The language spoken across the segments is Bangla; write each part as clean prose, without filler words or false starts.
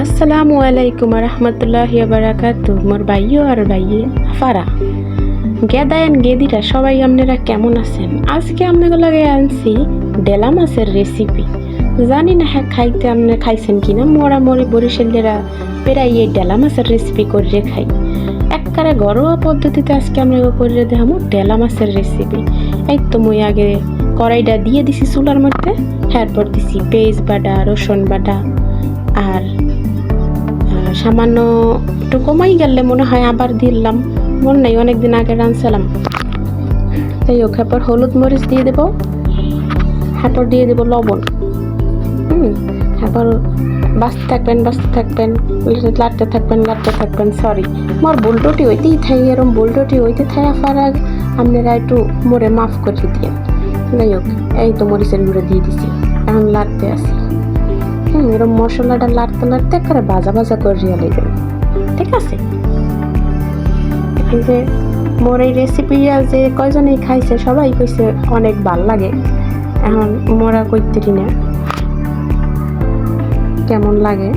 আসসালামু আলাইকুম রহমতুল্লাহি বারাকাতু। মোর ভাইও আর ভাইয়ে ফারা গেদায়েন গেদিরা সবাই আপনারা কেমন আছেন? আজকে আপনাদের লাগে আনছি ডেলা মাছের রেসিপি। জানি না হ্যাঁ খাইতে আপনি খাইছেন কিনা। মোরা মরি বরিশালেরা প্রায় এই ডেলা মাছের রেসিপি করে খাই। একবারে ঘরোয়া পদ্ধতিতে আজকে আমরা করে দেখাবো ডেলা মাছের রেসিপি। এই তো মই আগে কড়াইটা দিয়ে দিছি চুলার মধ্যে, এরপর দিছি পেঁয়াজ বাটা, রসুন বাটা আর সামান্য একটু কমাই গেলে মনে হয় আবার দিলাম, মনে নাই অনেকদিন আগে রাঁধছিলাম। তাই হোক, এরপর হলুদ মরিচ দিয়ে দেবো, এরপর দিয়ে দেবো লবণ। এরপর বাঁচতে থাকবেন লাড়তে থাকবেন। সরি, মোর বুলটোটি হইতেই থাই, এরম বুলটোটি হইতে থাই আফার আপনারা একটু মোরে মাফ করে দিয়ে। যাই হোক, এই তো মরিচের গুঁড়ো দিয়ে দিছি, এখন লাড়তে আসি। এরকম মশলাটা লাড়তে করে ভাজা করিয়া নেবেন, ঠিক আছে? এই যে মোর এই রেসিপিটা যে কয়জনেই খাইছে সবাই কইছে অনেক ভাল লাগে। এখন মোরা কইতেরি না কেমন লাগে,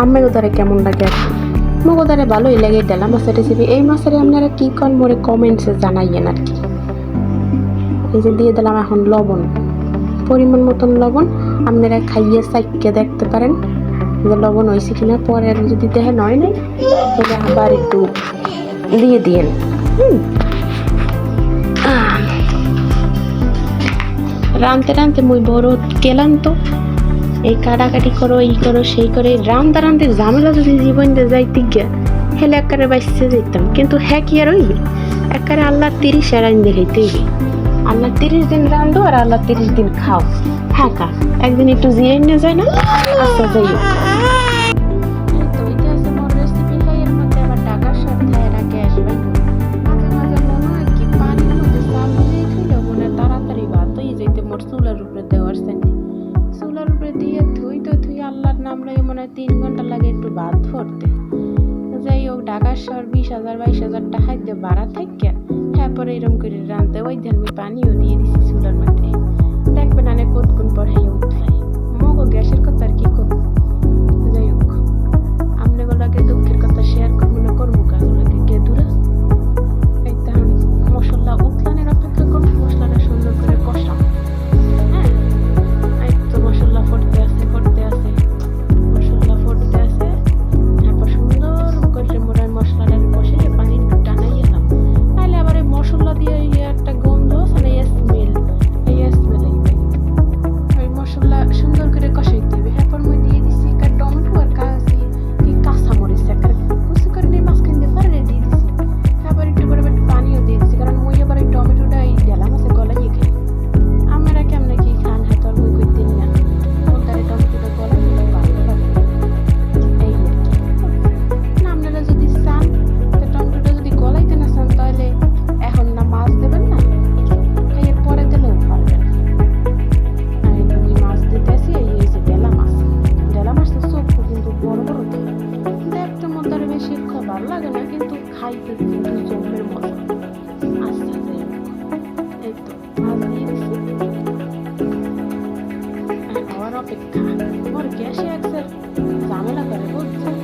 আম্মের উদারে কেমন লাগে আর কি। মোক উদারে ভালোই লাগে ডেলা মাছের রেসিপি। এই মাছের আপনারা কি কন মোরে কমেন্টসে জানাইয়েন আর কি। এই যে দিয়ে দিলাম এখন লবণ, পরিমাণ মতন লবণ। আপনারা খাইয়ে চাইকে দেখতে পারেন যে লবণ হয়েছে কিনা। পরে যদি দেখেন হয় নাই তাহলে আবার একটু দিয়ে দিয়েন। রাঁধতে মুই বড় গেলাম তো, এই কাটাকাটি করো, এই করো, সেই করে রাঁধতে ঝামেলা যদি জীবন যাইতে গিয়া হেলে একারে বাইসে যেতাম। কিন্তু হ্যাঁ কি আর হইবে, একারে আল্লাহ 30 রাইন দেখাইতে আল্লাহ 30 দিন রাঁধো আর আল্লাহ 30 দিন খাও। হ্যাঁ কা একদিন একটু জিয়ে নিয়ে যায় না? আচ্ছা, যাই হোক, চুলার উপরে দিয়ে ধুই আল্লাহর নাম লাগে মনে হয় 3 ঘন্টা লাগে একটু ভাত ফুটতে। যাই হোক, ঢাকার শহর 20,000-22,000 টাকা দিয়ে ভাড়া থাকে। তারপরে এরকম করে রাঁধতে ওই দিন আমি পানিও দিয়ে দিছি চুলার মধ্যে। দেখবেন অনেক কতক্ষণ পর হাই উঠলাই মগো গ্যাসের কথা আর কি করবো। যাই হোক, আপনাগুলোকে দুঃখের কথা শেয়ার করবো না, করবো কাগুলোকে কে দূরে। এই তো মশলা উতলানের অপেক্ষা করবো, মশলাটা সুন্দর করে কষাম। মশলা ফুটতে আছে, তারপর সুন্দর করে মোড়ার মশলাটা বসে পানি টানাই এলাম। তাহলে আবার এই মশলা দিয়ে একটা গন্ধ আছে না, স্মেল আইবে। ওই মশলা সুন্দর করে কষাইতে হবে। এরপর মই দিয়ে দিছি টমেটো আর কাঁচামরিচ কুচি করে নিয়ে মাঝখান দিয়ে পারে দিয়ে দিছি। তারপর একটু করে পানিও দিয়ে দিছি, কারণ মই আবার ওই টমেটোটা এই ঢেলা মাছে গলাইয়ে খাই। আমরা কেমনে কি খান হ্যাঁ তো মই করতে না টমেটোটা গলা দিলে ভালো লাগে। এই আর কি না, আপনারা যদি চান টমেটোটা যদি গলাইতে না চান তাহলে এখন না মাছ দেবেন না, এর পরে দিলেও পারবেন। আমি মাছ দিতেছি, এই যে ডেলা মাছ তো চোখ কিন্তু বড় দেখতে মধ্যে বেশি ভালো লাগে না, কিন্তু খাইতে কিন্তু চোখের মজা। আচ্ছা, এই তো মাছ দিয়ে দিচ্ছি, অপেক্ষা। ওর গ্যাসে একসাথে ঝামেলা করে বুঝছেন।